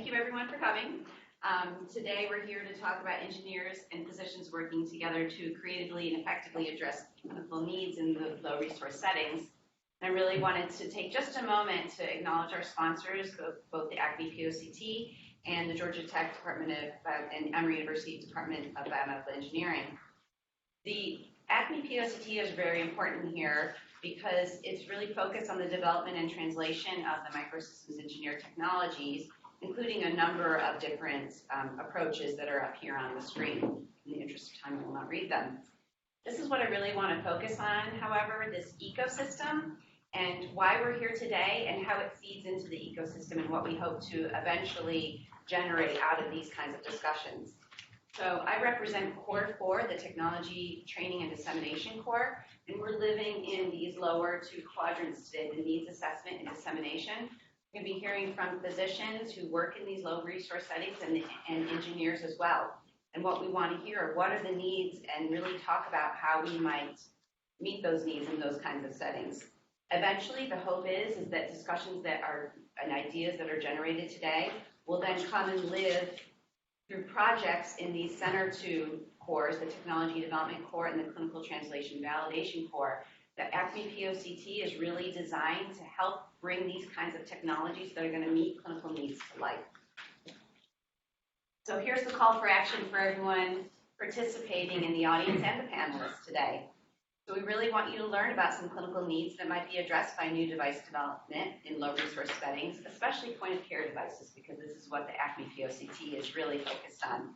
you everyone for coming. Today we're here to talk about engineers and physicians working together to creatively and effectively address clinical needs in the low resource settings. I really wanted to take just a moment to acknowledge our sponsors, both the Acme POCT and the Georgia Tech Department of and Emory University Department of Biomedical Engineering. The Acme POCT is very important here because it's really focused on the development and translation of the microsystems engineered technologies, including a number of different approaches that are up here on the screen. In the interest of time, I will not read them. This is what I really want to focus on, however, this ecosystem and why we're here today and how it feeds into the ecosystem and what we hope to eventually generate out of these kinds of discussions. So I represent Core 4, the Technology Training and Dissemination Core, and we're living in these lower two quadrants today, the needs assessment and dissemination. We're going to be hearing from physicians who work in these low resource settings and engineers as well. And what we want to hear are what are the needs and really talk about how we might meet those needs in those kinds of settings. Eventually, the hope is that discussions that are and ideas that are generated today will then come and live through projects in these Center 2 cores, the Technology Development Core and the Clinical Translation Validation Core. The Acme POCT is really designed to help bring these kinds of technologies that are going to meet clinical needs to life. So here's the call for action for everyone participating in the audience and the panelists today. So we really want you to learn about some clinical needs that might be addressed by new device development in low resource settings, especially point of care devices, because this is what the Acme POCT is really focused on.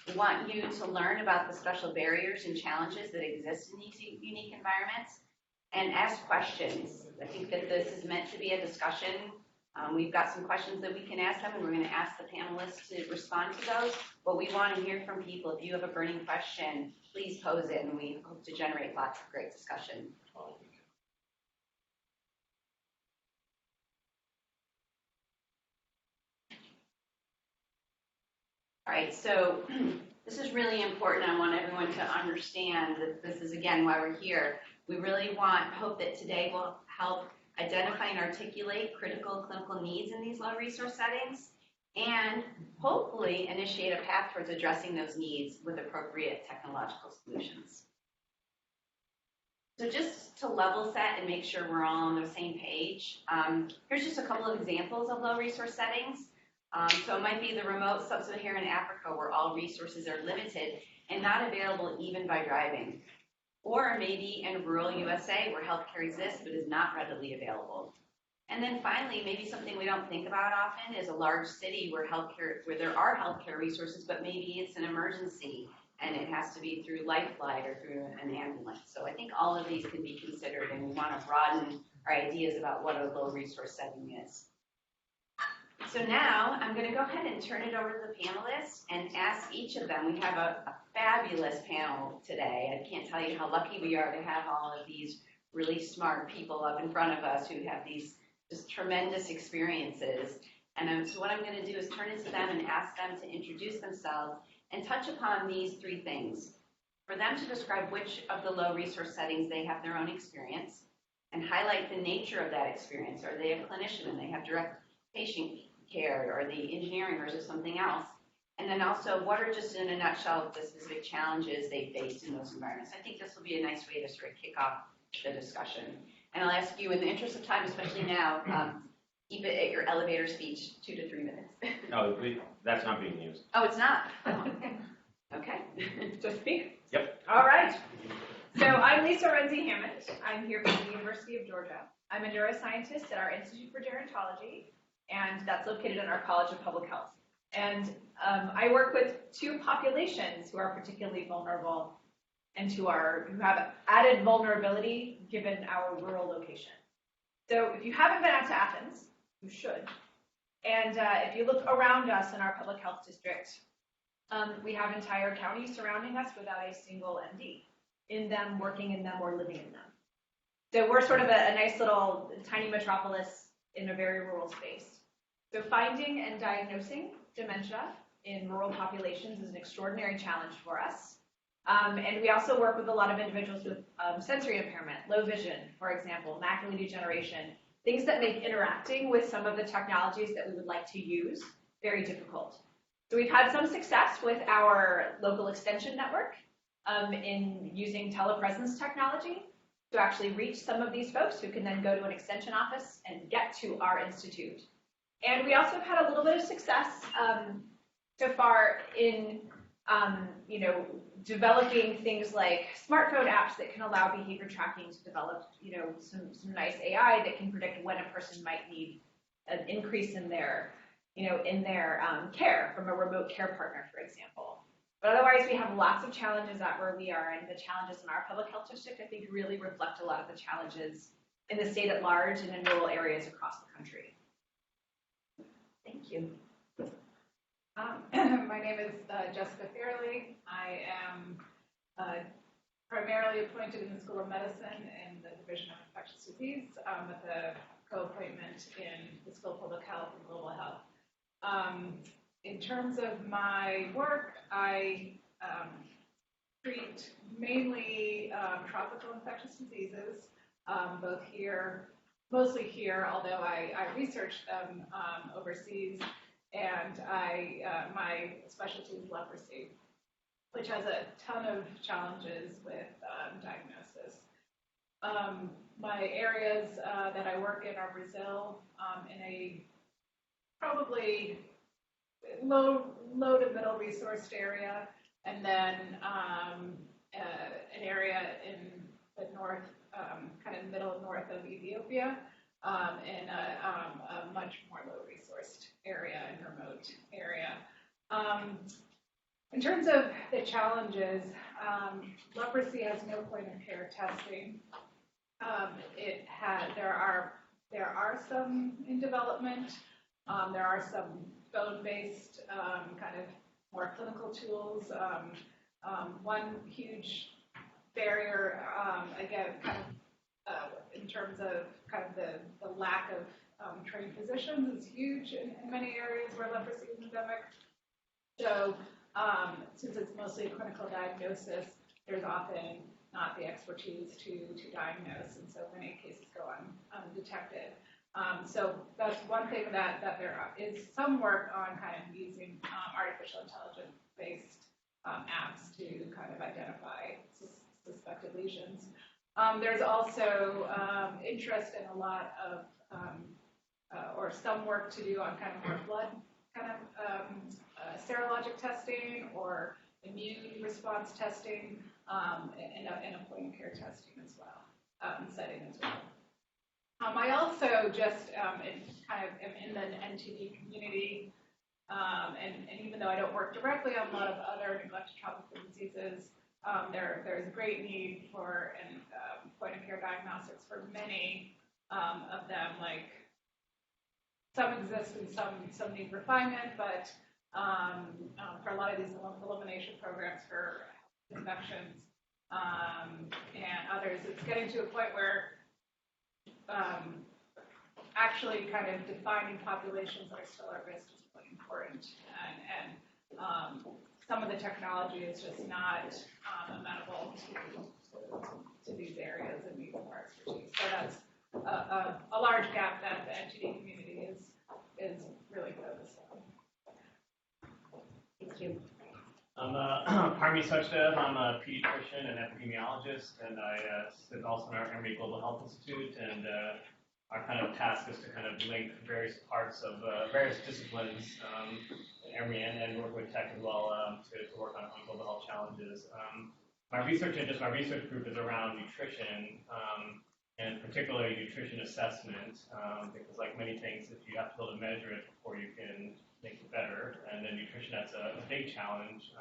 We want you to learn about the special barriers and challenges that exist in these unique environments and ask questions. I think that this is meant to be a discussion. We've got some questions that we can ask them, and we're going to ask the panelists to respond to those. But we want to hear from people. If you have a burning question, please pose it, and we hope to generate lots of great discussion. All right, so this is really important. I want everyone to understand that this is, again, why we're here. We really hope that today will help identify and articulate critical clinical needs in these low resource settings and hopefully initiate a path towards addressing those needs with appropriate technological solutions. So just to level set and make sure we're all on the same page, here's just a couple of examples of low resource settings. So it might be the remote sub-Saharan Africa where all resources are limited and not available even by driving. Or maybe in rural USA where healthcare exists but is not readily available. And then finally, maybe something we don't think about often is a large city where there are healthcare resources, but maybe it's an emergency and it has to be through life flight or through an ambulance. So I think all of these can be considered, and we want to broaden our ideas about what a low resource setting is. So now I'm going to go ahead and turn it over to the panelists and ask each of them. We have a fabulous panel today. I can't tell you how lucky we are to have all of these really smart people up in front of us who have these just tremendous experiences. And so what I'm going to do is turn it to them and ask them to introduce themselves and touch upon these three things. For them to describe which of the low resource settings they have their own experience and highlight the nature of that experience. Are they a clinician and they have direct patient care, or the engineering, or is it something else? And then also, what are just in a nutshell the specific challenges they faced in those environments? I think this will be a nice way to sort of kick off the discussion. And I'll ask you, in the interest of time, especially now, keep it at your elevator speech, 2 to 3 minutes. Oh, that's not being used. Oh, it's not? Oh. Okay. Just me? Yep. All right. So I'm Lisa Renzi-Hammond. I'm here from the University of Georgia. I'm a neuroscientist at our Institute for Gerontology, and that's located in our College of Public Health. And I work with two populations who are particularly vulnerable and who have added vulnerability given our rural location. So if you haven't been out to Athens, you should. And if you look around us in our public health district, we have entire counties surrounding us without a single MD in them, working in them, or living in them. So we're sort of a nice little tiny metropolis in a very rural space. So finding and diagnosing dementia in rural populations is an extraordinary challenge for us. And we also work with a lot of individuals with sensory impairment, low vision, for example, macular degeneration, things that make interacting with some of the technologies that we would like to use very difficult. So we've had some success with our local extension network in using telepresence technology to actually reach some of these folks who can then go to an extension office and get to our institute. And we also have had a little bit of success so far in developing things like smartphone apps that can allow behavior tracking to develop, some nice AI that can predict when a person might need an increase in their care from a remote care partner, for example. But otherwise, we have lots of challenges at where we are, and the challenges in our public health district, I think, really reflect a lot of the challenges in the state at large and in rural areas across the country. Thank you. My name is Jessica Fairley. I am primarily appointed in the School of Medicine in the Division of Infectious Disease with a co-appointment in the School of Public Health and Global Health. In terms of my work, I treat mainly tropical infectious diseases, mostly here, although I research them overseas, and my specialty is leprosy, which has a ton of challenges with diagnosis. My areas that I work in are Brazil, in a probably low to middle resourced area, and then an area in the north, kind of middle north of Ethiopia, in a much more low resourced area and remote area. In terms of the challenges, leprosy has no point of care testing. There are some in development. There are some phone-based kind of more clinical tools. One huge barrier, again, kind of in terms of kind of the lack of trained physicians is huge in many areas where leprosy is endemic. So since it's mostly a clinical diagnosis, there's often not the expertise to diagnose, and so many cases go undetected. So that's one thing that there is some work on kind of using artificial intelligence-based apps to kind of identify suspected lesions. There's also interest in a lot of, or some work to do on kind of more blood kind of serologic testing or immune response testing and a point-of-care testing as well, setting as well. I also just am in the NTD community, and even though I don't work directly on a lot of other neglected tropical diseases, there's a great need for point-of-care diagnostics for many of them. Like some exist and some need refinement, but for a lot of these elimination programs for infections and others, it's getting to a point where actually kind of defining populations that are still at risk is really important, and some of the technology is just not amenable to these areas and needs more expertise. So that's a large gap that the NTD community is really focused on. Thank you. I'm Parmi Sachdev. I'm a pediatrician and epidemiologist, and I sit also in our Emory Global Health Institute, and our kind of task is to kind of link various parts of various disciplines in Emory and work with tech as well to work on global health challenges. My research group is around nutrition, and particularly nutrition assessment, because like many things, if you have to be able to measure it before you can make it better, and then nutrition, that's a big challenge,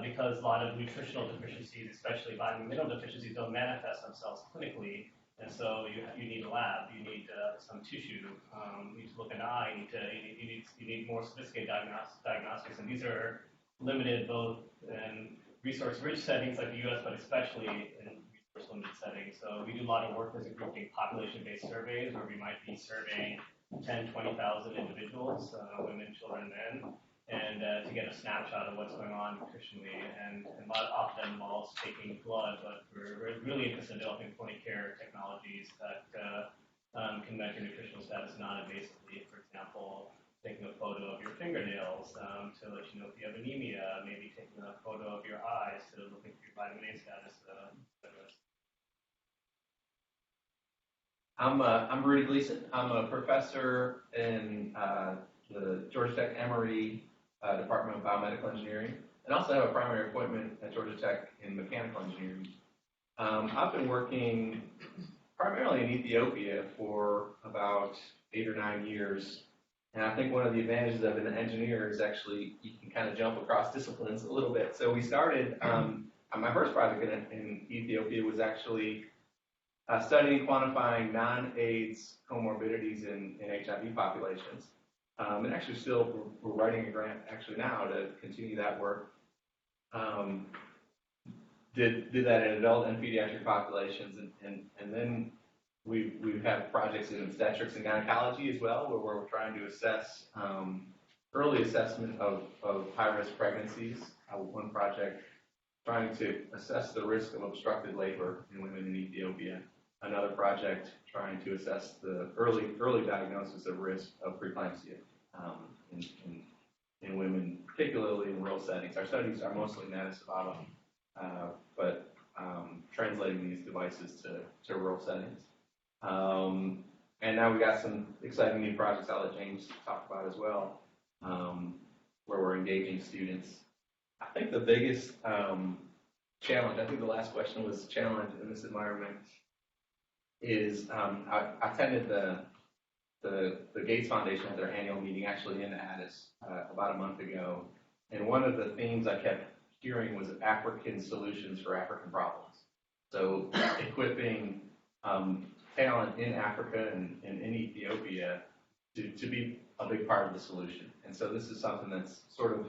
because a lot of nutritional deficiencies, especially vitamin mineral deficiencies, don't manifest themselves clinically, and so you need a lab, you need some tissue, you need to look in the eye, you need more sophisticated diagnostics, and these are limited both in resource-rich settings like the U.S., but especially in resource-limited settings. So we do a lot of work as a group doing population-based surveys, where we might be surveying 10, 20,000 individuals, women, children, men, and to get a snapshot of what's going on nutritionally. And a lot often involves taking blood, but we're really interested in developing point-of-care technologies that can measure nutritional status non-invasively. For example, taking a photo of your fingernails to let you know if you have anemia, maybe taking a photo of your eyes to looking for your vitamin A status. I'm Rudy Gleason. I'm a professor in the Georgia Tech Emory Department of Biomedical Engineering, and also have a primary appointment at Georgia Tech in mechanical engineering. I've been working primarily in Ethiopia for about 8 or 9 years. And I think one of the advantages of an engineer is actually you can kind of jump across disciplines a little bit. So we started, my first project in Ethiopia was actually studying quantifying non-AIDS comorbidities in HIV populations. And actually still, we're writing a grant actually now to continue that work. Did that in adult and pediatric populations, and then we have projects in obstetrics and gynecology as well, where we're trying to assess early assessment of high-risk pregnancies. One project trying to assess the risk of obstructed labor in women in Ethiopia. Another project trying to assess the early diagnosis of risk of preeclampsia in women, particularly in rural settings. Our studies are mostly in Addis Ababa, but translating these devices to rural settings. And now we got some exciting new projects I'll let James talk about as well, where we're engaging students. I think the biggest challenge, I think the last question was challenge in this environment, is I attended the Gates Foundation at their annual meeting actually in Addis about a month ago. And one of the themes I kept hearing was African solutions for African problems. So equipping talent in Africa and in Ethiopia to be a big part of the solution. And so this is something that's sort of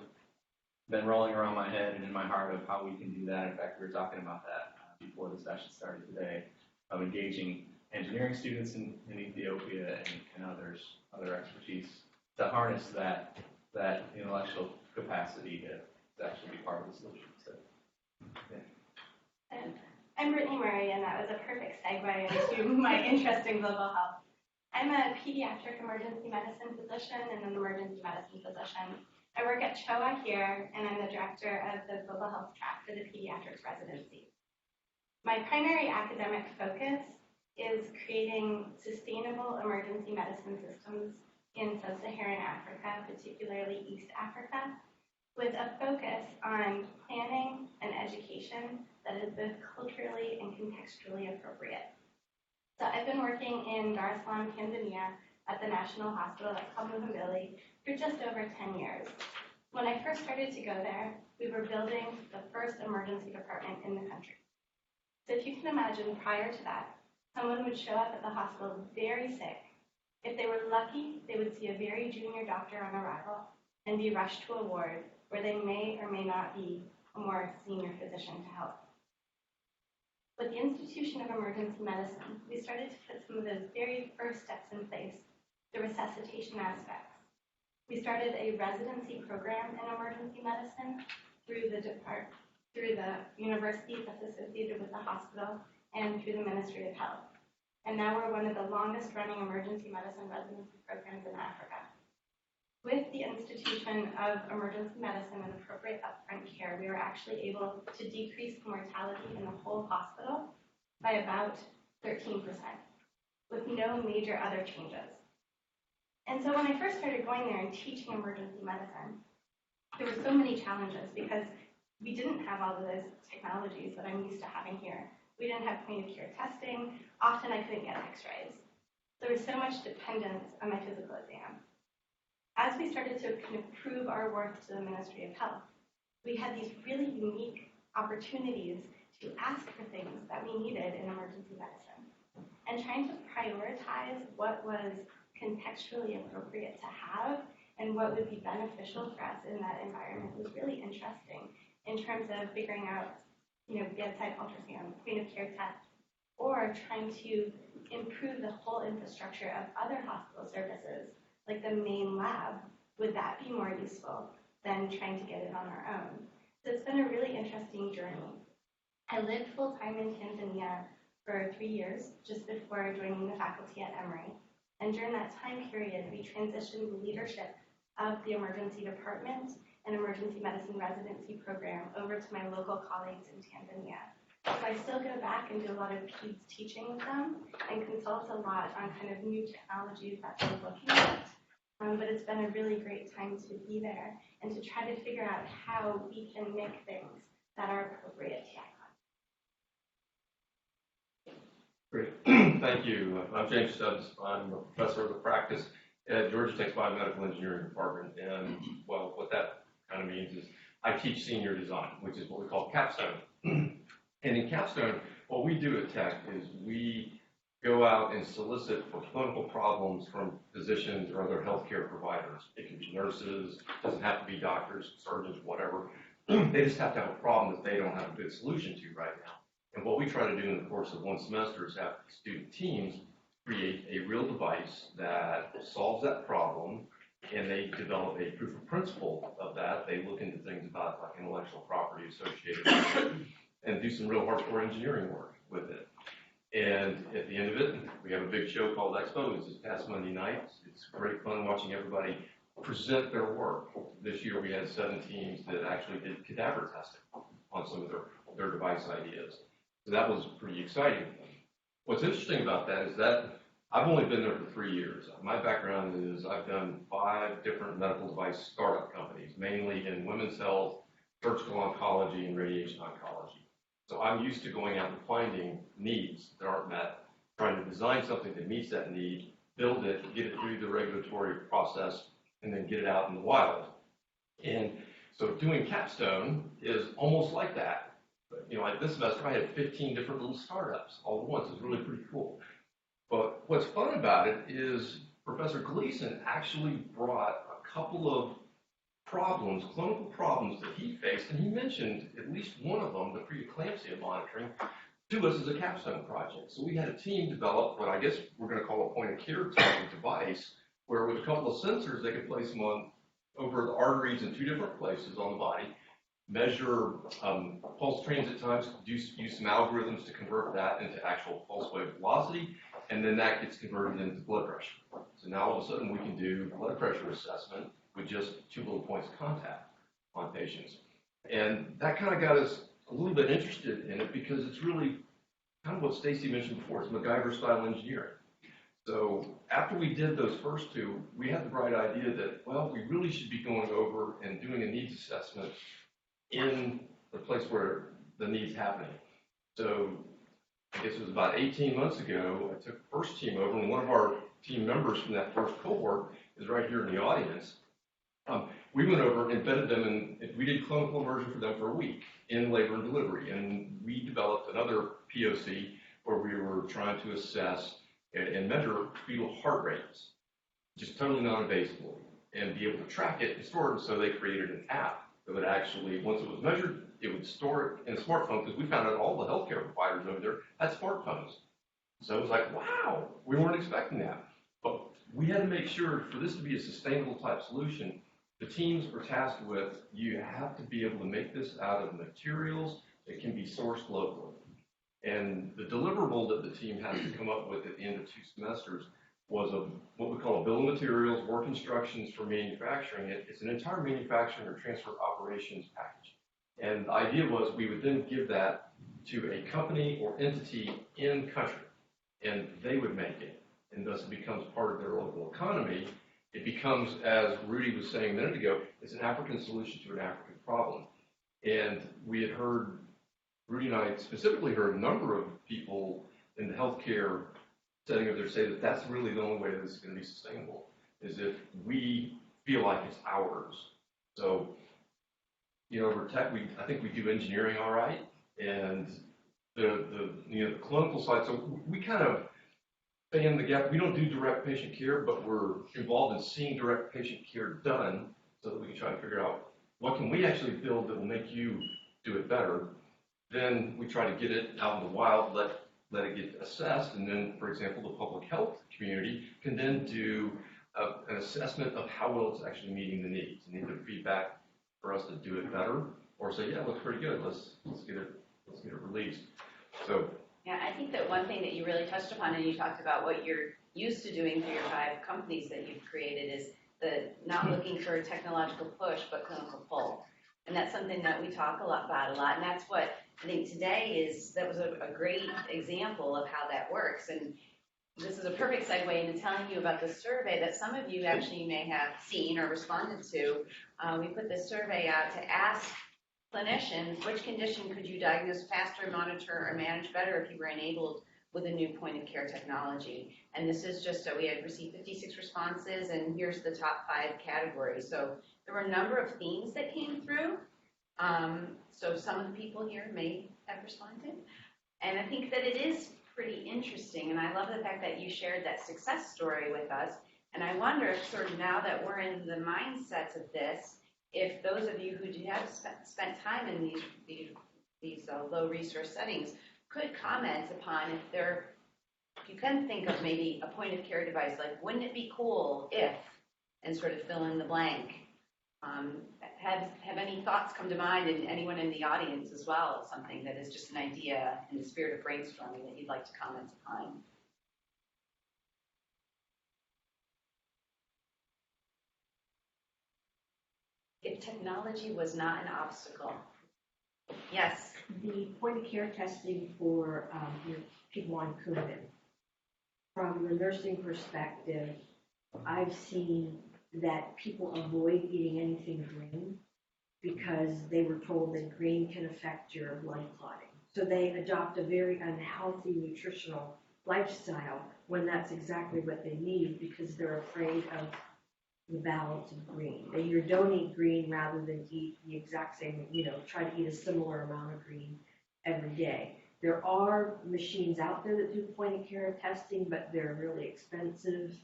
been rolling around my head and in my heart of how we can do that. In fact, we were talking about that before the session started today, of engaging engineering students in Ethiopia and other expertise to harness that intellectual capacity to actually be part of the solution. So, yeah. I'm Brittany Murray, and that was a perfect segue into my interest in global health. I'm a pediatric emergency medicine physician and an emergency medicine physician. I work at CHOA here, and I'm the director of the global health track for the pediatrics residency. My primary academic focus is creating sustainable emergency medicine systems in sub-Saharan Africa, particularly East Africa, with a focus on planning and education that is both culturally and contextually appropriate. So I've been working in Dar es Salaam, Tanzania at the National Hospital at Muhimbili for just over 10 years. When I first started to go there, we were building the first emergency department in the country. So if you can imagine, prior to that, someone would show up at the hospital very sick. If they were lucky, they would see a very junior doctor on arrival and be rushed to a ward where they may or may not be a more senior physician to help. With the Institution of Emergency Medicine, we started to put some of those very first steps in place, the resuscitation aspects. We started a residency program in emergency medicine through the university that's associated with the hospital and through the Ministry of Health. And now we're one of the longest running emergency medicine residency programs in Africa. With the Institution of Emergency Medicine and appropriate upfront care, we were actually able to decrease mortality in the whole hospital by about 13%, with no major other changes. And so when I first started going there and teaching emergency medicine, there were so many challenges because we didn't have all of those technologies that I'm used to having here. We didn't have point-of-care testing. Often I couldn't get x-rays. There was so much dependence on my physical exam. As we started to kind of prove our worth to the Ministry of Health, we had these really unique opportunities to ask for things that we needed in emergency medicine. And trying to prioritize what was contextually appropriate to have and what would be beneficial for us in that environment was really interesting in terms of figuring out, bedside ultrasound, point-of-care tests, or trying to improve the whole infrastructure of other hospital services, like the main lab. Would that be more useful than trying to get it on our own? So it's been a really interesting journey. I lived full-time in Tanzania for 3 years, just before joining the faculty at Emory. And during that time period, we transitioned the leadership of the emergency department and emergency medicine residency program over to my local colleagues in Tanzania. So I still go back and do a lot of PEDS teaching with them and consult a lot on kind of new technologies that they're looking at. But it's been a really great time to be there and to try to figure out how we can make things that are appropriate to Great. Thank you. I'm James Stubbs. I'm a professor of the practice at Georgia Tech's Biomedical Engineering Department. And, well, what that kind of means is I teach senior design, which is what we call capstone. And in capstone, what we do at Tech is we go out and solicit for clinical problems from physicians or other healthcare providers. It can be nurses, doesn't have to be doctors, surgeons, whatever. They just have to have a problem that they don't have a good solution to right now. And what we try to do in the course of one semester is have student teams create a real device that solves that problem, and they develop a proof of principle of that. They look into things about like intellectual property associated with it and do some real hardcore engineering work with it. And at the end of it, we have a big show called Expo. It's this past Monday night. It's great fun watching everybody present their work. This year we had 7 teams that actually did cadaver testing on some of their device ideas. So that was pretty exciting. What's interesting about that is that I've only been there for 3 years. My background is I've done 5 different medical device startup companies, mainly in women's health, surgical oncology, and radiation oncology. So I'm used to going out and finding needs that aren't met, trying to design something that meets that need, build it, get it through the regulatory process, and then get it out in the wild. And so doing capstone is almost like that. You know, like this semester, I had 15 different little startups all at once. It's really pretty cool. But what's fun about it is Professor Gleason actually brought a couple of problems, clinical problems that he faced, and he mentioned at least one of them, the preeclampsia monitoring, to us as a capstone project. So we had a team develop what I guess we're going to call a point-of-care type device, where with a couple of sensors, they could place them on over the arteries in 2 different places on the body, measure pulse transit times, use some algorithms to convert that into actual pulse wave velocity, and then that gets converted into blood pressure. So now all of a sudden we can do blood pressure assessment with just 2 little points of contact on patients. And that kind of got us a little bit interested in it because it's really kind of what Stacy mentioned before. It's MacGyver style engineering. So after we did those first 2, we had the bright idea that, well, we really should be going over and doing a needs assessment in the place where the need's happening. So I guess it was about 18 months ago, I took the first team over, and one of our team members from that first cohort is right here in the audience. We went over and embedded them in, we did clinical immersion for them for a week in labor and delivery, and we developed another POC where we were trying to assess and measure fetal heart rates, just totally non-invasively, and be able to track it and store it. So they created an app that would actually, once it was measured, it would store it in a smartphone, because we found out all the healthcare providers over there had smartphones. So it was like, wow, we weren't expecting that. But we had to make sure for this to be a sustainable type solution, the teams were tasked with, you have to be able to make this out of materials that can be sourced locally. And the deliverable that the team had to come up with at the end of 2 semesters was what we call a bill of materials, work instructions for manufacturing it. It's an entire manufacturing or transfer operations package. And the idea was we would then give that to a company or entity in country, and they would make it. And thus it becomes part of their local economy. It becomes, as Rudy was saying a minute ago, it's an African solution to an African problem. And we had heard, Rudy and I specifically heard a number of people in the healthcare setting of there say that that's really the only way this is going to be sustainable, is if we feel like it's ours. So, you know, over Tech, I think we do engineering all right, and the clinical side. So we kind of stay in the gap. We don't do direct patient care, but we're involved in seeing direct patient care done, so that we can try to figure out what can we actually build that will make you do it better. Then we try to get it out in the wild, let it get assessed, and then, for example, the public health community can then do an assessment of how well it's actually meeting the needs, and either feedback for us to do it better, or say, yeah, it looks pretty good. Let's get it released. So Yeah, I think that one thing that you really touched upon, and you talked about what you're used to doing for your 5 companies that you've created, is the not looking for a technological push, but clinical pull. And that's something that we talk about a lot. And that's what I think today that was a great example of how that works. And this is a perfect segue into telling you about the survey that some of you actually may have seen or responded to. We put this survey out to ask clinicians, which condition could you diagnose faster, monitor, or manage better if you were enabled with a new point of care technology? And this is just, we had received 56 responses, and here's the top 5 categories. So there were a number of themes that came through. So some of the people here may have responded. And I think that it is pretty interesting, and I love the fact that you shared that success story with us. And I wonder if sort of now that we're in the mindsets of this, if those of you who have spent time in these low resource settings could comment upon if you can think of maybe a point of care device, like wouldn't it be cool if, and sort of fill in the blank. Have any thoughts come to mind, and anyone in the audience as well, something that is just an idea in the spirit of brainstorming that you'd like to comment upon? If technology was not an obstacle. Yes. The point of care testing for your people on COVID. From the nursing perspective, I've seen that people avoid eating anything green because they were told that green can affect your blood clotting. So they adopt a very unhealthy nutritional lifestyle when that's exactly what they need because they're afraid of the balance of green. They either don't eat green rather than eat the exact same, try to eat a similar amount of green every day. There are machines out there that do point of care testing, but they're really expensive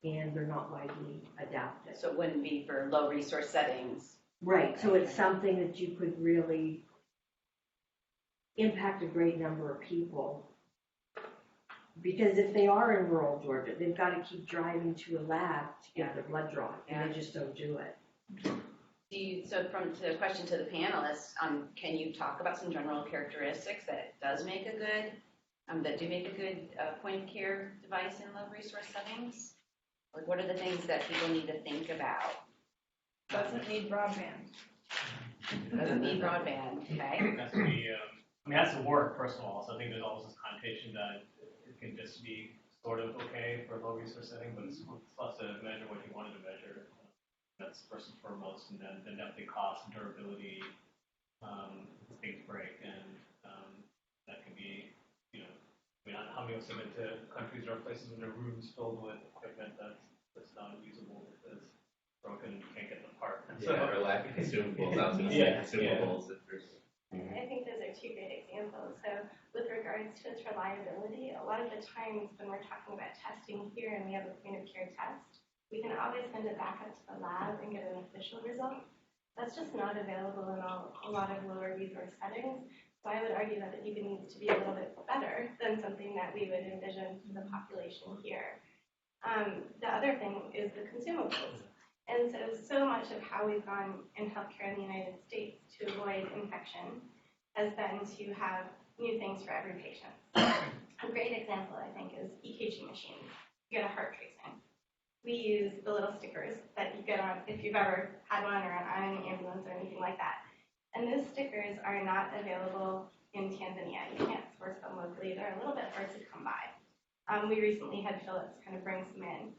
and they're not widely adapted. So it wouldn't be for low resource settings. Right, so it's something that you could really impact a great number of people. Because if they are in rural Georgia, they've got to keep driving to a lab to get their blood drawn, and they just don't do it. So from the question to the panelists, can you talk about some general characteristics that do make a good point of care device in low resource settings? Like, what are the things that people need to think about? Doesn't need broadband. Doesn't need broadband, okay? Has to be, has to work, first of all. So I think there's always this connotation that it can just be sort of okay for a low resource setting, but it's supposed to measure what you wanted to measure. That's first and foremost, and then definitely cost and durability. Things break, and that can be, how many of us have been to countries or places where there are rooms filled with equipment that's not usable because it's broken, you can't get the part. Or lacking consumables. I was going to say consumables. If there's I think those are 2 great examples. So with regards to its reliability, a lot of the times when we're talking about testing here and we have a point of care test, we can always send it back up to the lab and get an official result. That's just not available in a lot of lower resource settings. So I would argue that it even needs to be a little bit better than something that we would envision for the population here. The other thing is the consumables. And so much of how we've gone in healthcare in the United States to avoid infection has been to have new things for every patient. A great example, I think, is EKG machines. You get a heart tracing. We use the little stickers that you get on if you've ever had one or on an ambulance or anything like that. And those stickers are not available in Tanzania. You can't source them locally. They're a little bit hard to come by. We recently had Philips kind of bring some in.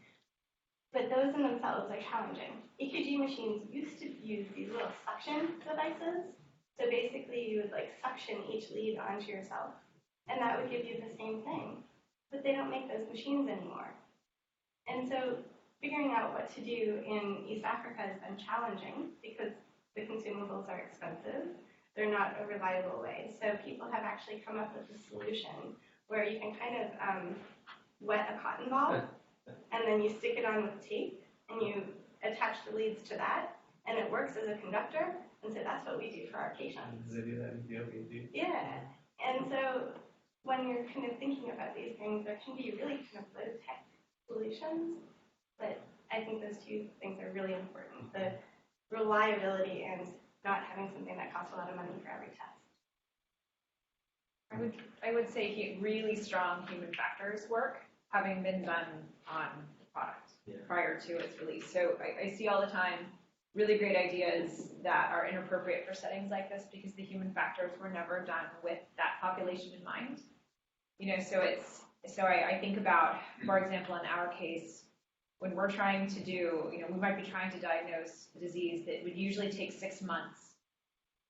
But those in themselves are challenging. EKG machines used to use these little suction devices. So basically you would suction each lead onto yourself. And that would give you the same thing. But they don't make those machines anymore. And so figuring out what to do in East Africa has been challenging because the consumables are expensive. They're not a reliable way. So people have actually come up with a solution where you can kind of wet a cotton ball and then you stick it on with tape and you attach the leads to that and it works as a conductor. And so that's what we do for our patients. they do that in Ethiopia too. Yeah. And so when you're kind of thinking about these things, there can be really kind of low tech solutions, but I think those 2 things are really important. The reliability and not having something that costs a lot of money for every test. I would say really strong human factors work having been done on the product. prior to its release. So I see all the time really great ideas that are inappropriate for settings like this because the human factors were never done with that population in mind. So I think about, for example, in our case, when we're trying to do, we might be trying to diagnose a disease that would usually take 6 months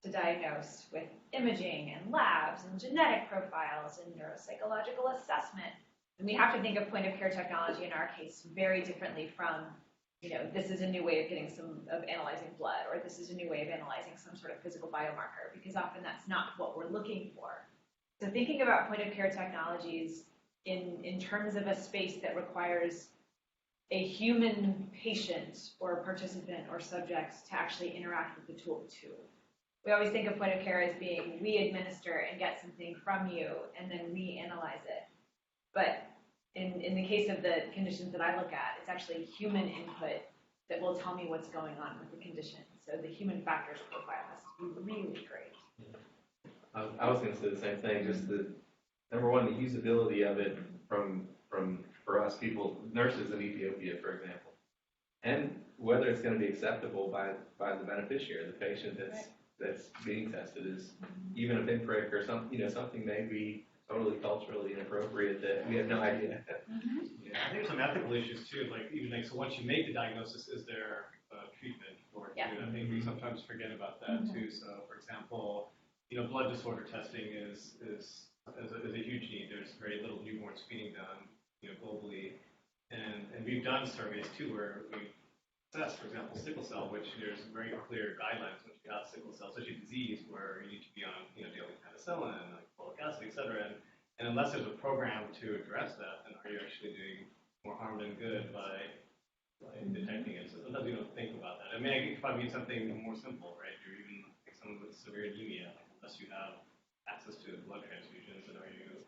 to diagnose with imaging and labs and genetic profiles and neuropsychological assessment. And we have to think of point of care technology in our case very differently from, this is a new way of analyzing blood, or this is a new way of analyzing some sort of physical biomarker, because often that's not what we're looking for. So thinking about point of care technologies in terms of a space that requires a human patient or participant or subject to actually interact with the tool too. We always think of point of care as being we administer and get something from you and then we analyze it. But in the case of the conditions that I look at, it's actually human input that will tell me what's going on with the condition. So the human factors profile has to be really great. I was going to say the same thing, just the, number one, the usability of it for us people, nurses in Ethiopia, for example, and whether it's going to be acceptable by the beneficiary, the patient that's being tested is, even a pinprick or something may be totally culturally inappropriate that we have no idea. Yeah, I think there's some ethical issues too, so once you make the diagnosis, is there a treatment for it? Yeah. I think we sometimes forget about that too. So, for example, blood disorder testing is a huge need. There's very little newborn screening done, globally, and we've done surveys too where we assess, for example, sickle cell, which there's very clear guidelines once you have sickle cell, such a disease where you need to be on daily penicillin, like folic acid, et cetera. And unless there's a program to address that, then are you actually doing more harm than good by detecting it? So sometimes we don't think about that. I mean, I think if I mean something more simple, right? You're even like someone with severe anemia, unless you have access to blood transfusions, then are you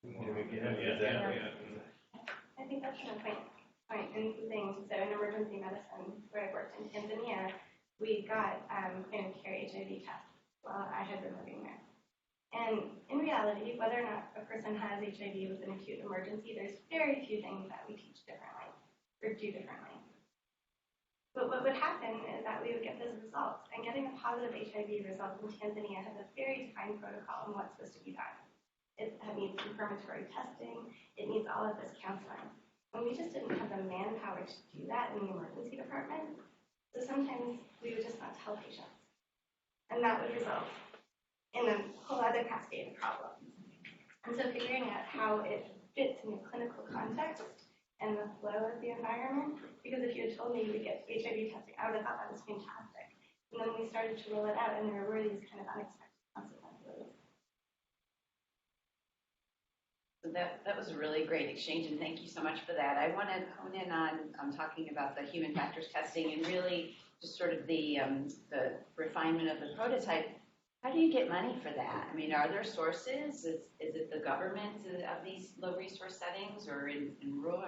more harm than good? Yeah. I think that's an point in things. So in emergency medicine, where I worked in Tanzania, we got point of care HIV tests while I had been living there. And in reality, whether or not a person has HIV with an acute emergency, there's very few things that we teach differently or do differently. But what would happen is that we would get those results, and getting a positive HIV result in Tanzania has a very defined protocol on what's supposed to be done. It needs confirmatory testing, it needs all of this counseling. And we just didn't have the manpower to do that in the emergency department. So sometimes we would just not tell patients. And that would result in a whole other cascade of problems. And so figuring out how it fits in the clinical context and the flow of the environment, because if you had told me you would get HIV testing, I would have thought that was fantastic. And then we started to roll it out, and there were these kind of unexpected consequences. So that was a really great exchange, and thank you so much for that. I want to hone in on talking about the human factors testing and really just sort of the refinement of the prototype. How do you get money for that? I mean, are there sources? Is it the government of these low resource settings or in rural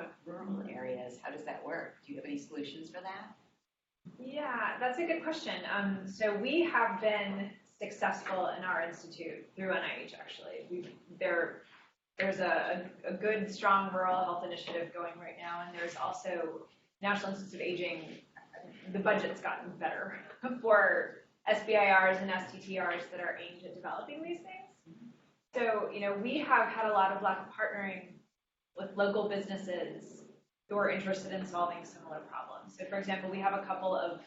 areas? How does that work? Do you have any solutions for that? Yeah, that's a good question. So we have been successful in our institute through NIH, actually. There's a good, strong rural health initiative going right now, and there's also National Institutes of Aging. The budget's gotten better for SBIRs and STTRs that are aimed at developing these things. So, we have had a lot of luck partnering with local businesses who are interested in solving similar problems. So, for example, we have a couple of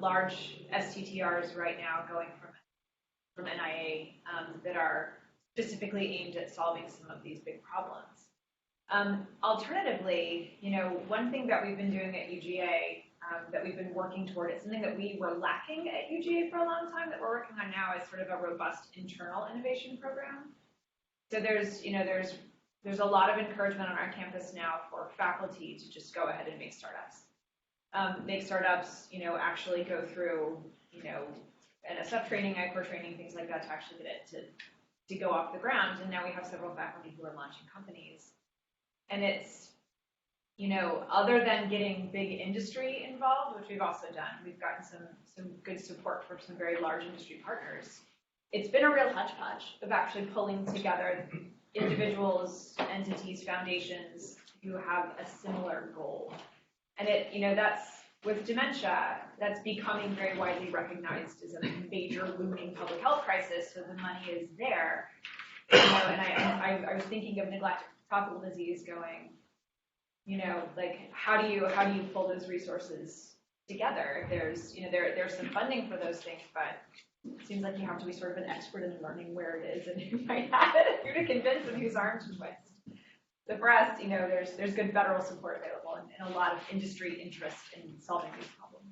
large STTRs right now going from NIA that are specifically aimed at solving some of these big problems. Alternatively, one thing that we've been doing at UGA that we've been working toward, it's something that we were lacking at UGA for a long time that we're working on now is sort of a robust internal innovation program. So there's a lot of encouragement on our campus now for faculty to just go ahead and make startups. Actually go through, NSF training, ICOR training, things like that to actually get it to go off the ground. And now we have several faculty who are launching companies. And it's, other than getting big industry involved, which we've also done, we've gotten some good support from some very large industry partners. It's been a real hodgepodge of actually pulling together individuals, entities, foundations, who have a similar goal. And that's with dementia, that's becoming very widely recognized as a major looming public health crisis. So the money is there, and I was thinking of neglected tropical disease going, like how do you pull those resources together? There's some funding for those things, but it seems like you have to be sort of an expert in learning where it is and who might have it, and who to convince and who's armed and twist. So for us, there's good federal support available and a lot of industry interest in solving these problems.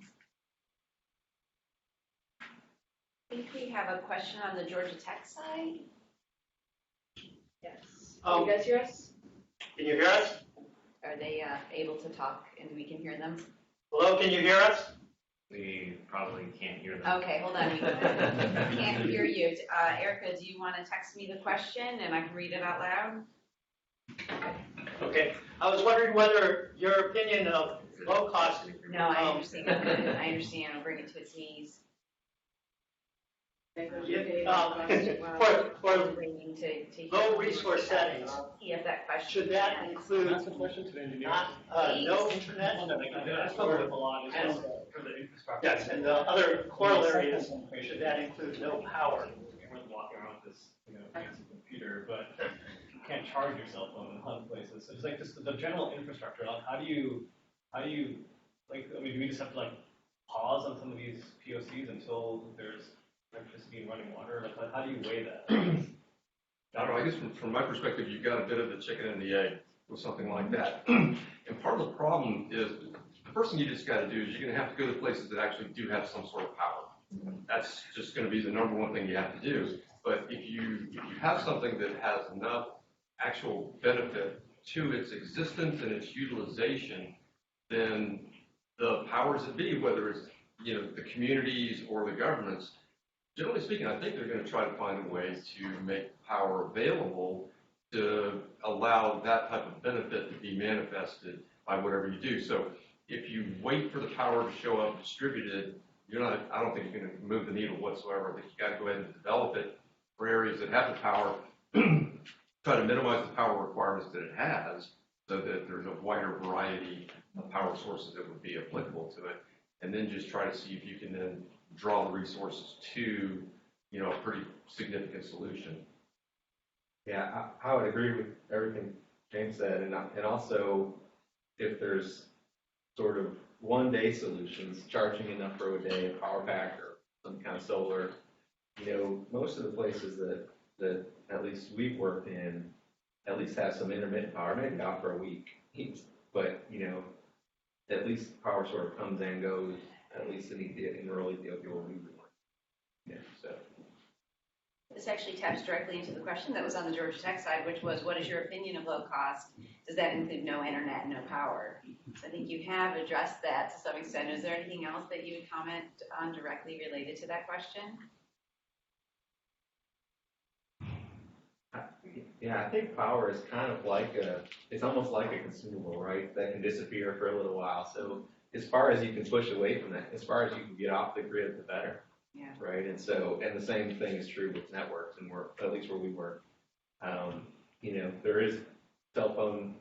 I think we have a question on the Georgia Tech side. Yes. Can you guys hear us? Can you hear us? Are they able to talk and we can hear them? Hello, can you hear us? We probably can't hear them. Okay, hold on. We can't hear you. Erica, do you want to text me the question and I can read it out loud? Okay. I was wondering whether your opinion of low cost. No, I understand. I understand. I'll bring it to its knees. For Waiting to hear. low resource settings, See if that question. should that Can I include ask a question to the engineer? no internet? I struggle with a lot, is just for the infrastructure. Yes, and the other corollary is, should that include no power? Everyone's walking around with this, fancy computer, but you can't charge your cell phone in a lot of places. So it's like just the general infrastructure, like how do you, do we just have to pause on some of these POCs until there's electricity and running water? Like how do you weigh that? I don't know, I guess from my perspective, you've got a bit of the chicken and the egg with something like that. And part of the problem is, the first thing you just got to do is you're going to have to go to places that actually do have some sort of power. That's just going to be the number one thing you have to do. But if you have something that has enough actual benefit to its existence and its utilization, then the powers that be, whether it's the communities or the governments, generally speaking, I think they're going to try to find a way to make power available to allow that type of benefit to be manifested by whatever you do. So if you wait for the power to show up distributed, I don't think you're going to move the needle whatsoever. I think you got to go ahead and develop it for areas that have the power, try to minimize the power requirements that it has so that there's a wider variety of power sources that would be applicable to it. And then just try to see if you can then draw the resources to, a pretty significant solution. Yeah, I would agree with everything James said, and also if there's sort of one-day solutions, charging enough for a day, a power pack or some kind of solar, most of the places that at least we've worked in at least have some intermittent power, maybe out for a week, but at least power sort of comes and goes, at least in the early opioid movement. Yeah, so. This actually taps directly into the question that was on the Georgia Tech side, which was, what is your opinion of low cost? Does that include no internet, no power? So I think you have addressed that to some extent. Is there anything else that you would comment on directly related to that question? Yeah, I think power is kind of it's almost like a consumable, right? That can disappear for a little while. So as far as you can push away from that, as far as you can get off the grid, the better. Yeah. Right. And the same thing is true with networks, and at least where we work. There is cell phone,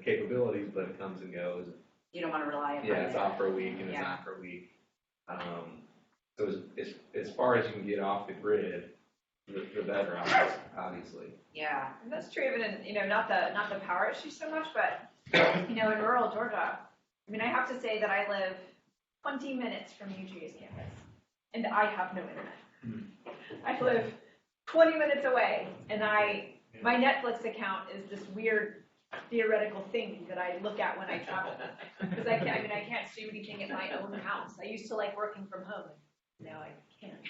capabilities, but it comes and goes. You don't want to rely on it's off for a week and it's on for a week. So as far as you can get off the grid, the better, obviously. Yeah. And that's true even in, not the power issue so much, but, in rural Georgia, I have to say that I live 20 minutes from UGA's campus, and I have no internet. I live 20 minutes away, and my Netflix account is this weird theoretical thing that I look at when I travel. Because I can't stream anything at my own house. I used to like working from home, and now I can't.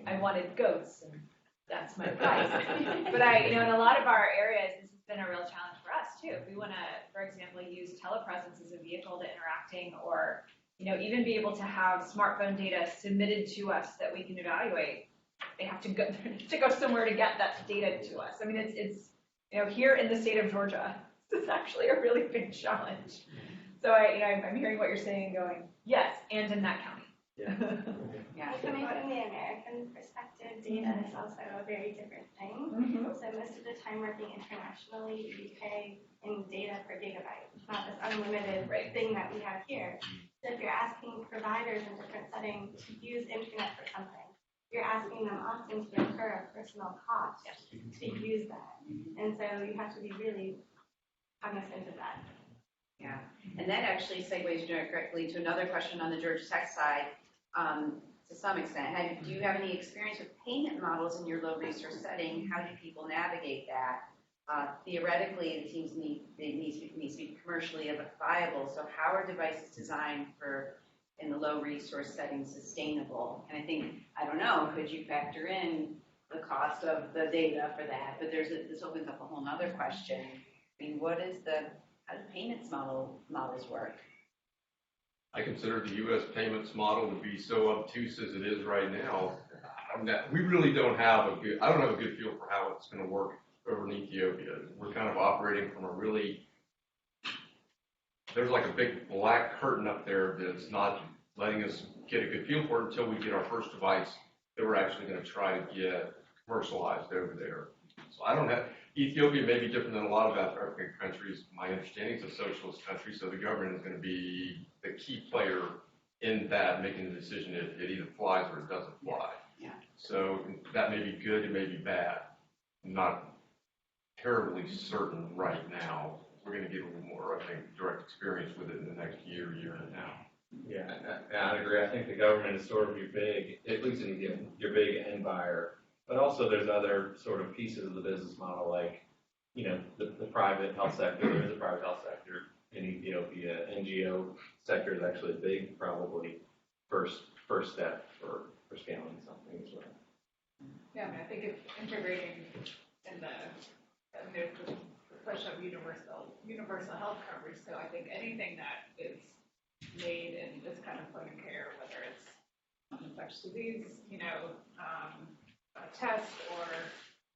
I wanted goats, and that's my price. But in a lot of our areas, this has been a real challenge for us too. If we want to, for example, use telepresence as a vehicle to interacting, or even be able to have smartphone data submitted to us that we can evaluate, they have to go somewhere to get that data to us. It's here in the state of Georgia, this is actually a really big challenge. So I'm hearing what you're saying, going yes, and in that county. Yeah. Yeah. Coming from the American perspective, data is also a very different thing. So most of the time working internationally, we pay in data per gigabyte. It's not this unlimited thing that we have here. So if you're asking providers in different settings to use internet for something, you're asking them often to incur a personal cost to use that. And so you have to be really cognizant of that. Yeah, and that actually segues directly to another question on the Georgia Tech side, to some extent. Do you have any experience with payment models in your low resource setting? How do people navigate that? Theoretically, it seems to me it needs to be commercially viable. So how are devices designed for, in the low resource setting, sustainable? And I think, I don't know, could you factor in the cost of the data for that? But this opens up a whole other question. I mean, how do payments models work? I consider the U.S. payments model to be so obtuse as it is right now. We really don't have I don't have a good feel for how it's going to work over in Ethiopia. We're kind of operating from there's like a big black curtain up there that's not letting us get a good feel for it until we get our first device that we're actually going to try to get commercialized over there. So Ethiopia may be different than a lot of African countries. My understanding is a socialist country, so the government is going to be the key player in that, making the decision if it either flies or it doesn't fly. Yeah. So that may be good, it may be bad. I'm not terribly certain right now. We're going to get a little more, I think, direct experience with it in the next year and a half. Yeah, I agree. I think the government is sort of your big, at least in India, your big end buyer. But also there's other sort of pieces of the business model, like, the private health sector. There is a private health sector in Ethiopia. NGO sector is actually a big, probably, first step for scaling something as well. Yeah, I mean, I think it's integrating in the push of universal health coverage. So I think anything that is made in this kind of point of care, whether it's infectious disease, a test or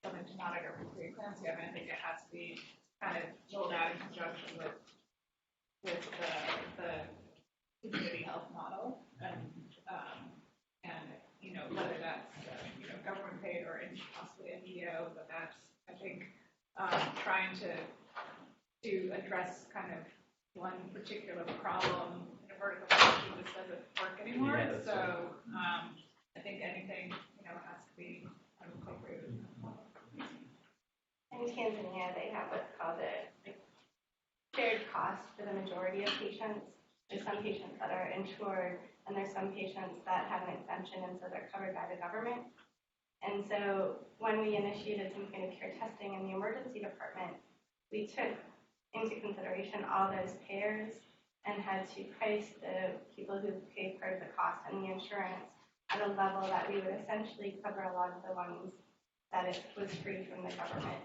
something to monitor for preeclampsia, I think it has to be kind of rolled out in conjunction with the community health model, and whether that's government paid or possibly NGO, but that's, I think, trying to address kind of one particular problem in a vertical fashion just doesn't work anymore. Yeah, so I think anything has to be incorporated. In Tanzania, they have what's called a shared cost for the majority of patients. There's some patients that are insured, and there's some patients that have an exemption, and so they're covered by the government. And so when we initiated some kind of care testing in the emergency department, we took into consideration all those payers and had to price the people who pay part of the cost and the insurance at a level that we would essentially cover a lot of the ones that it was free from the government.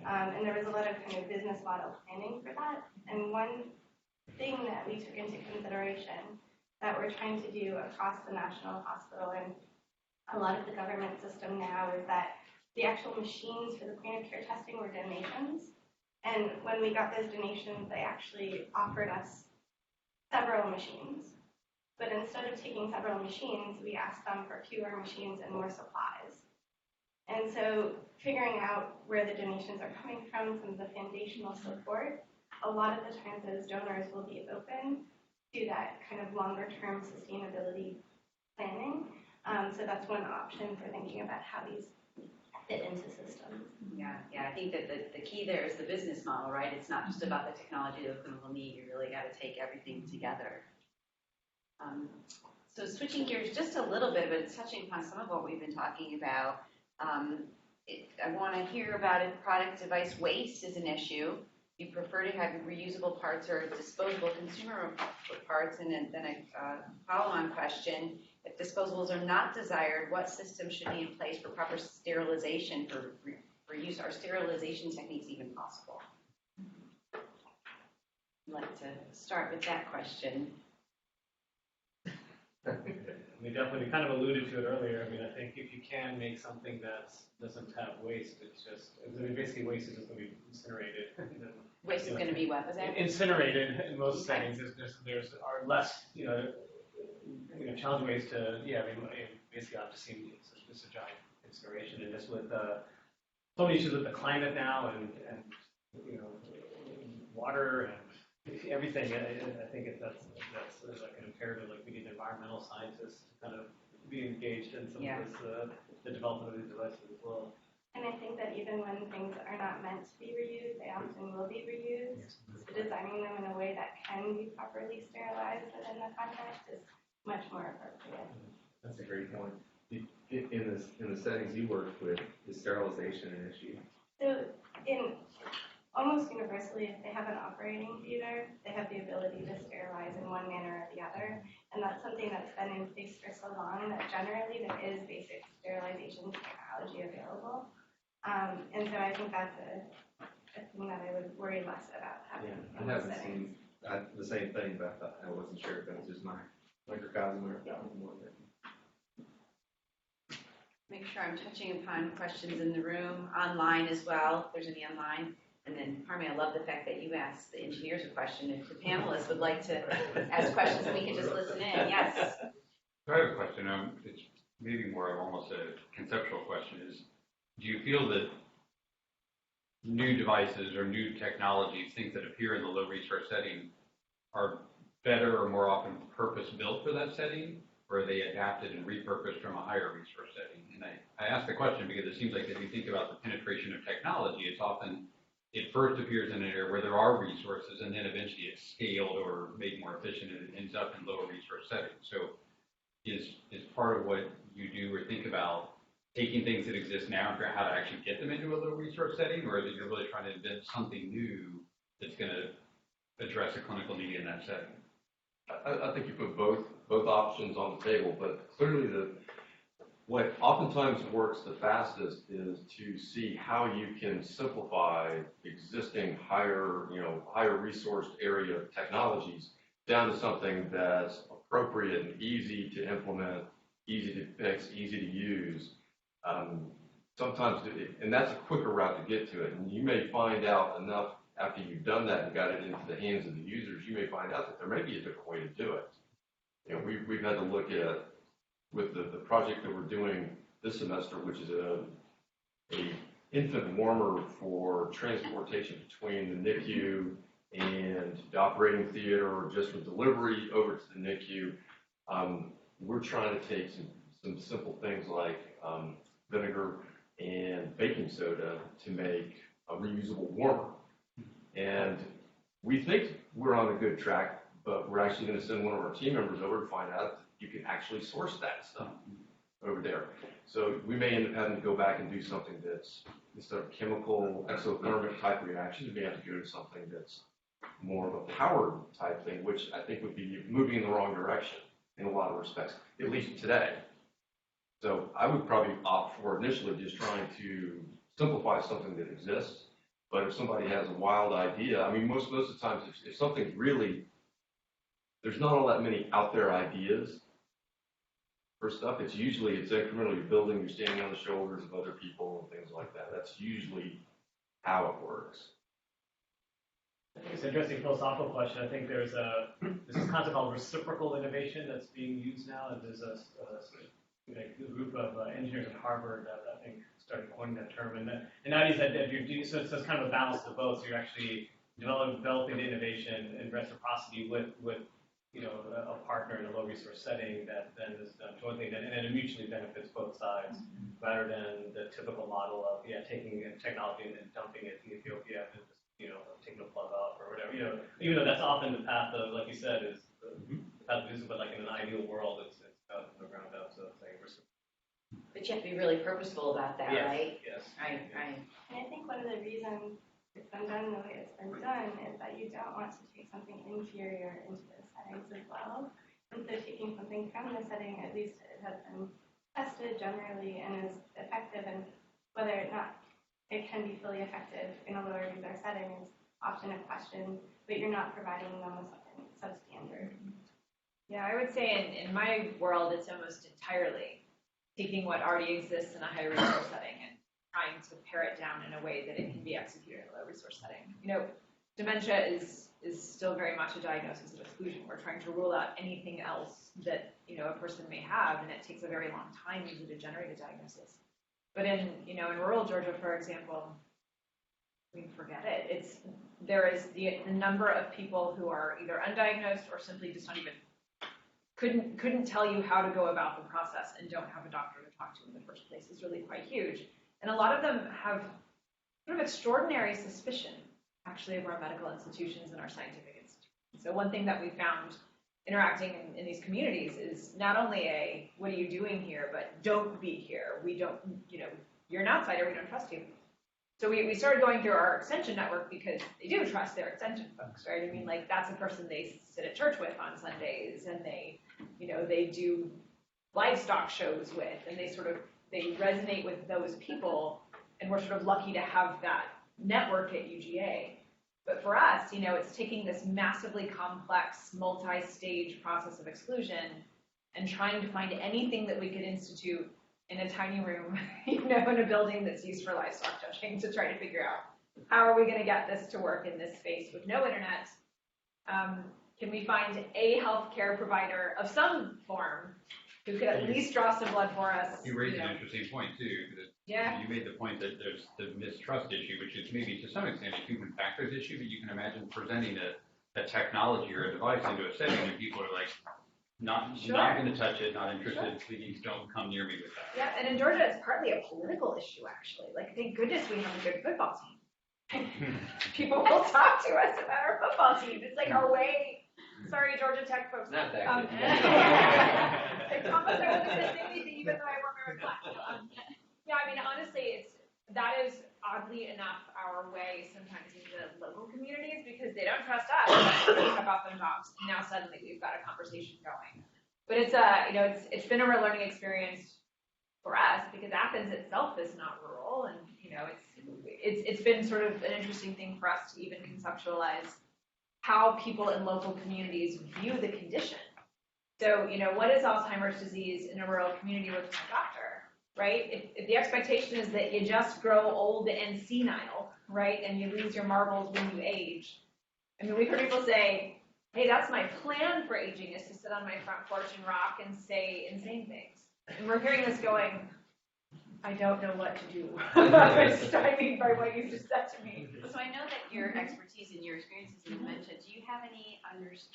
And there was a lot of kind of business model planning for that. And one thing that we took into consideration that we're trying to do across the national hospital and a lot of the government system now is that the actual machines for the point of care testing were donations. And when we got those donations, they actually offered us several machines. But instead of taking several machines, we asked them for fewer machines and more supplies. And so figuring out where the donations are coming from, some of the foundational support, a lot of the times those donors will be open to that kind of longer term sustainability planning. So that's one option for thinking about how these fit into systems. Yeah, I think that the key there is the business model, right? It's not just about the technology or the clinical need. You really got to take everything together. So switching gears just a little bit, but it's touching upon some of what we've been talking about. I want to hear about if product device waste is an issue. You prefer to have reusable parts or disposable consumer parts, and then a follow-on question. If disposables are not desired, what systems should be in place for proper sterilization for use? Are sterilization techniques even possible? I'd like to start with that question. We kind of alluded to it earlier. I mean, I think if you can make something that doesn't have waste, basically waste is just going to be incinerated. Waste is going to be what? Was that? Incinerated in most settings. There's are less, challenging ways to, basically I've just seen it's a giant consideration. And just with so many issues with the climate now and water and everything, I think that's like an imperative. Like we need environmental scientists to kind of be engaged in some of this, the development of these devices as well. And I think that even when things are not meant to be reused, they often will be reused. So designing them in a way that can be properly sterilized within the context is much more appropriate. That's a great point. In the settings you work with, is sterilization an issue? So in almost universally, if they have an operating theater, they have the ability to sterilize in one manner or the other. And that's something that's been in place for so long that generally there is basic sterilization technology available. And so I think that's a thing that I would worry less about having in I those haven't settings. seen the same thing, but I wasn't sure if that was just my microcosm or if that was more of it. Make sure I'm touching upon questions in the room, online as well, if there's any online. And then, Parmi, I love the fact that you asked the engineers a question. If the panelists would like to ask questions, we can just listen in. Yes. So I have a question. It's maybe more of almost a conceptual question. Is do you feel that new devices or new technologies, things that appear in the low resource setting, are better or more often purpose-built for that setting, or are they adapted and repurposed from a higher resource setting? And I ask the question because it seems like if you think about the penetration of technology, it's often, it first appears in an area where there are resources, and then eventually it's scaled or made more efficient, and it ends up in lower resource settings. So is part of what you do or think about taking things that exist now and figure out how to actually get them into a low resource setting, or is it you're really trying to invent something new that's going to address a clinical need in that setting? I think you put both options on the table, but clearly what oftentimes works the fastest is to see how you can simplify existing higher resourced area technologies down to something that's appropriate and easy to implement, easy to fix, easy to use. Sometimes, and that's a quicker route to get to it. And you may find out enough after you've done that and got it into the hands of the users, you may find out that there may be a different way to do it. We've had to look at, with the project that we're doing this semester, which is a infant warmer for transportation between the NICU and the operating theater, or just with delivery over to the NICU. We're trying to take some simple things like vinegar and baking soda to make a reusable warmer. And we think we're on a good track, but we're actually going to send one of our team members over to find out if you can actually source that stuff over there. So we may end up having to go back and do something that's, instead of chemical exothermic type reactions, we may have to go to something that's more of a powered type thing, which I think would be moving in the wrong direction in a lot of respects, at least today. So I would probably opt for initially just trying to simplify something that exists. But if somebody has a wild idea, I mean, most of the times, if something's really, there's not all that many out there ideas for stuff. It's incremental. You're building, you're standing on the shoulders of other people and things like that. That's usually how it works. I think it's an interesting philosophical question. I think there's this concept called reciprocal innovation that's being used now, and there's a group of engineers at Harvard that I think started coining that term. And that is that you're doing, so it's kind of a balance of both. So you're actually developing the innovation and reciprocity with a partner in a low resource setting that then is done jointly, and it mutually benefits both sides, rather than the typical model of taking technology and dumping it in Ethiopia and just taking a plug off or whatever. Even though that's often the path of, like you said, is the path of business, but like in an ideal world, it's out from the ground up. So it's like But you have to be really purposeful about that, right? Yes. Right. And I think one of the reasons it's been done the way it's been done is that you don't want to take something inferior into the settings as well. And so taking something from the setting, at least it has been tested generally and is effective, and whether or not it can be fully effective in a lower resource setting is often a question, but you're not providing them with something substandard. Yeah, I would say in my world, it's almost entirely taking what already exists in a high resource setting and trying to pare it down in a way that it can be executed in a low resource setting. Dementia is still very much a diagnosis of exclusion. We're trying to rule out anything else that a person may have, and it takes a very long time usually to generate a diagnosis. But in rural Georgia, for example, we forget it. There is the number of people who are either undiagnosed or simply just not even couldn't tell you how to go about the process and don't have a doctor to talk to in the first place is really quite huge. And a lot of them have sort of extraordinary suspicion, actually, of our medical institutions and our scientific institutions. So one thing that we found interacting in these communities is not only what are you doing here, but don't be here. We don't, you're an outsider, we don't trust you. So we started going through our extension network because they do trust their extension folks, right? I mean, like, that's the person they sit at church with on Sundays, and they do livestock shows with, and they resonate with those people, and we're sort of lucky to have that network at UGA. But for us, it's taking this massively complex, multi-stage process of exclusion and trying to find anything that we could institute in a tiny room, in a building that's used for livestock judging to try to figure out how are we going to get this to work in this space with no internet. Can we find a healthcare provider of some form who could at least draw some blood for us? You raised an interesting point too. Yeah. You made the point that there's the mistrust issue, which is maybe to some extent a human factors issue, but you can imagine presenting a technology or a device into a setting and people are like, not going to touch it, not interested, please don't come near me with that. Yeah, and in Georgia, it's partly a political issue, actually. Like, thank goodness we have a good football team. People will talk to us about our football team. It's like our way. Sorry, Georgia Tech folks. Not that good. I promise I wasn't going to say anything, even though I wore my red black. Yeah, I mean, honestly, that is oddly enough our way sometimes in the local communities because they don't trust us about their jobs. Now suddenly we've got a conversation going. But it's been a real learning experience for us because Athens itself is not rural, and it's been sort of an interesting thing for us to even conceptualize how people in local communities view the condition. So, what is Alzheimer's disease in a rural community with my doctor? Right? If the expectation is that you just grow old and senile, right, and you lose your marbles when you age. I mean, we've heard people say, hey, that's my plan for aging is to sit on my front porch and rock and say insane things. And we're hearing this going, I don't know what to do. I'm stymied by what you just said to me. So I know that your expertise and your experiences in dementia, do you have any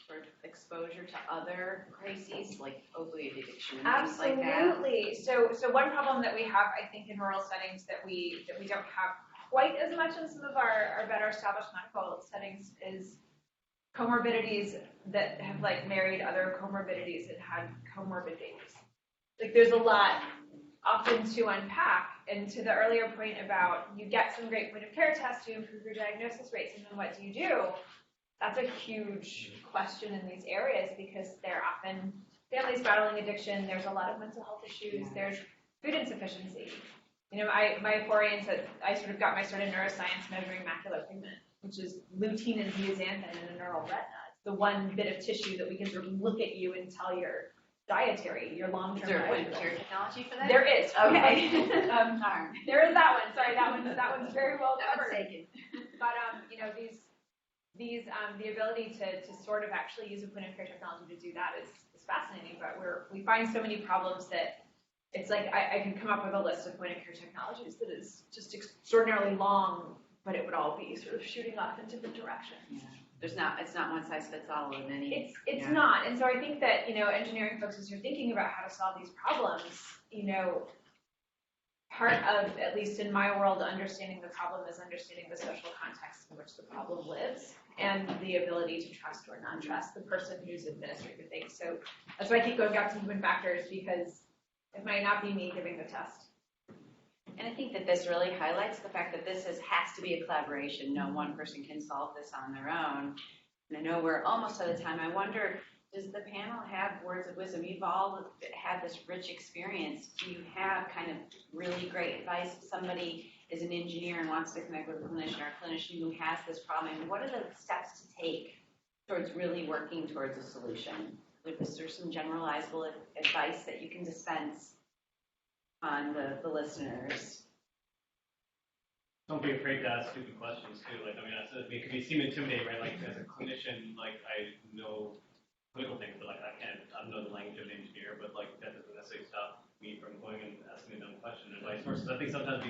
sort of exposure to other crises like opioid addiction and things like that? Absolutely. So one problem that we have, I think, in rural settings that we don't have quite as much in some of our better established medical settings is comorbidities that have married other comorbidities that had comorbid babies. Like, there's a lot often to unpack, and to the earlier point about you get some great point of care tests to improve your diagnosis rates, and then what do you do? That's a huge question in these areas because they're often families battling addiction, there's a lot of mental health issues, there's food insufficiency. My foray into, I sort of got my start in neuroscience measuring macular pigment, which is lutein and zeaxanthin in a neural retina. It's the one bit of tissue that we can sort of look at you and tell your dietary, your long-term Is there a point of dietary. care technology for that? There is. Okay. There is that one. Sorry, that one's very well That covered. one's taken. But the ability to sort of actually use a point of care technology to do that is fascinating. But we find so many problems that it's like I can come up with a list of point of care technologies that is just extraordinarily long, but it would all be sort of shooting off in different directions. Yeah. It's not one size fits all in any. It's not, and so I think that engineering folks, as you're thinking about how to solve these problems, part of, at least in my world, understanding the problem is understanding the social context in which the problem lives and the ability to trust or not trust the person who's administering the thing. So that's why I keep going back to human factors, because it might not be me giving the test. And I think that this really highlights the fact that this has to be a collaboration. No one person can solve this on their own. And I know we're almost out of time. I wonder, does the panel have words of wisdom? You've all had this rich experience. Do you have kind of really great advice if somebody is an engineer and wants to connect with a clinician or a clinician who has this problem? And what are the steps to take towards really working towards a solution? Is there some generalizable advice that you can dispense on the listeners? Don't be afraid to ask stupid questions too. It can seem intimidating, right? Like, as a clinician, I know clinical things, but I don't know the language of an engineer, but that doesn't necessarily stop me from going and asking a dumb question, and vice resources. I think sometimes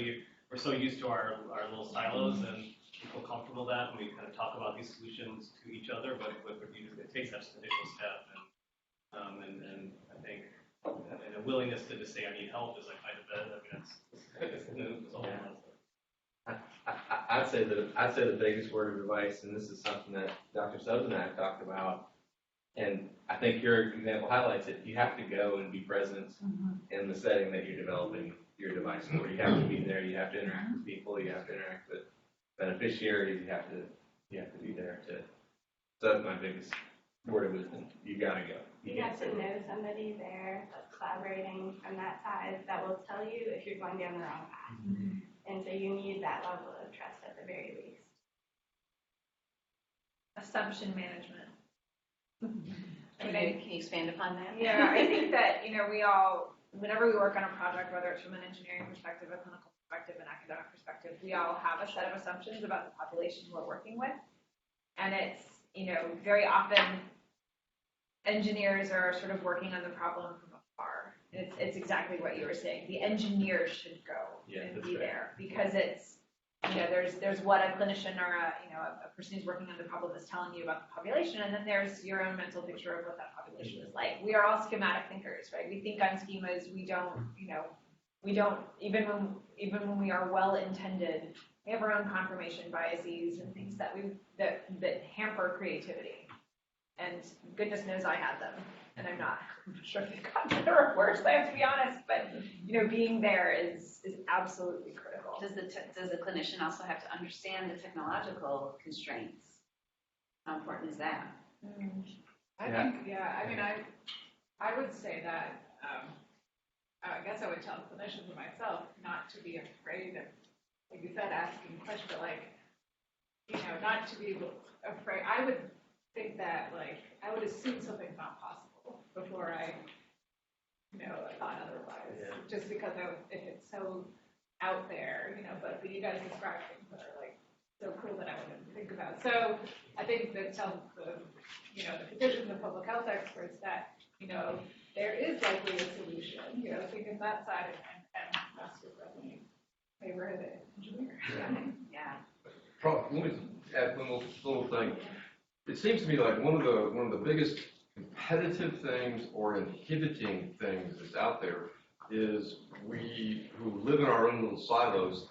we're so used to our little silos and we feel comfortable with that, and we kind of talk about these solutions to each other, but it takes that initial step. And I think and a willingness to just say I need help is like kind of I mean, it's all I'd say the biggest word of advice, and this is something that Dr. Stubbs and I have talked about, and I think your example highlights it. You have to go and be present in the setting that you're developing your device for. You have to be there. You have to interact with people. You have to interact with beneficiaries. You have to be there to. So that's my biggest word of wisdom. You gotta go. You have to know somebody there that's collaborating from that side that will tell you if you're going down the wrong path. And so you need that level of trust at the very least. Assumption management. Can you expand upon that? Yeah, I think that, we all, whenever we work on a project, whether it's from an engineering perspective, a clinical perspective, an academic perspective, we all have a set of assumptions about the population we're working with. And it's, very often engineers are sort of working on the problem from afar. It's exactly what you were saying. The engineers should go and be there because it's, there's what a clinician or a person who's working on the problem is telling you about the population, and then there's your own mental picture of what that population is like. We are all schematic thinkers, right? We think on schemas. We don't, even when we are well intended, we have our own confirmation biases and things that hamper creativity. And goodness knows I had them, and I'm not sure if they've gotten better or worse. I have to be honest, but being there is absolutely critical. Does the clinician also have to understand the technological constraints? How important is that? I think, I would say that, I guess I would tell clinicians and myself not to be afraid of, like you said, asking questions, but not to be afraid. I would think that, I would assume something's not possible before I, thought otherwise. Yeah. Just because if it's so out there, but you guys describe things that are, so cool that I wouldn't think about. So I think that tell the physicians and public health experts that, there is likely a solution, think of that side and that's your definitely favorite engineer. Yeah. Let me add one little thing. It seems to me like one of the biggest competitive things or inhibiting things that's out there is we who live in our own little silos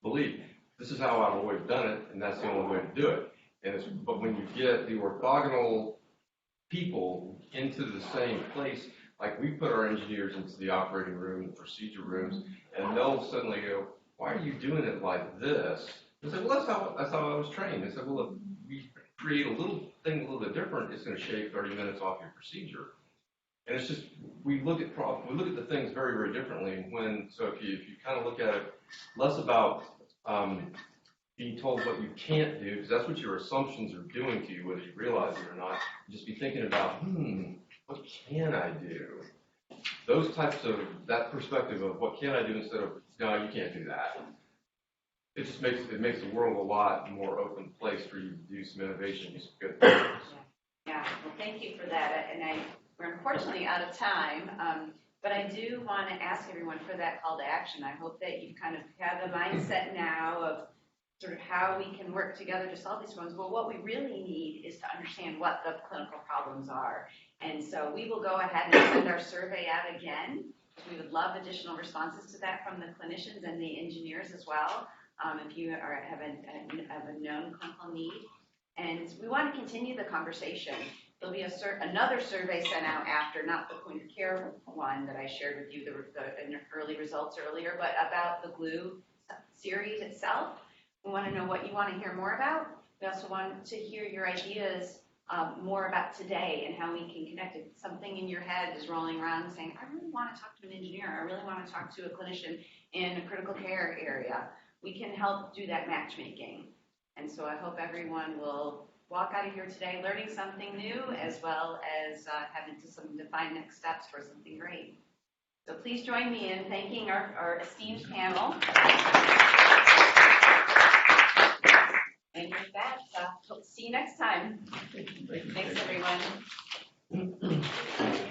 believe this is how I've always done it, and that's the only way to do it. But when you get the orthogonal people into the same place, like we put our engineers into the operating room, the procedure rooms, and they'll suddenly go, "Why are you doing it like this?" I said, "Well, that's how I was trained." They said, "Well, if we create a little thing a little bit different, it's going to shave 30 minutes off your procedure." And it's just we look at the things very, very differently. If you kind of look at it less about being told what you can't do, because that's what your assumptions are doing to you, whether you realize it or not. Just be thinking about, what can I do? Those types of that perspective of what can I do instead of no, you can't do that. It just makes the world a lot more open place for you to do some innovation, do some good things. Yeah. Well, thank you for that. And we're unfortunately out of time, but I do want to ask everyone for that call to action. I hope that you kind of have the mindset now of sort of how we can work together to solve these problems. Well, what we really need is to understand what the clinical problems are. And so we will go ahead and send our survey out again. We would love additional responses to that from the clinicians and the engineers as well. If you have a known clinical need. And we want to continue the conversation. There'll be another survey sent out after, not the point of care one that I shared with you, the early results earlier, but about the glue series itself. We want to know what you want to hear more about. We also want to hear your ideas more about today and how we can connect it. Something in your head is rolling around saying, I really want to talk to an engineer. I really want to talk to a clinician in a critical care area. We can help do that matchmaking. And so I hope everyone will walk out of here today learning something new as well as having some defined next steps for something great. So please join me in thanking our esteemed panel. And with that, hope to see you next time. Thanks, everyone.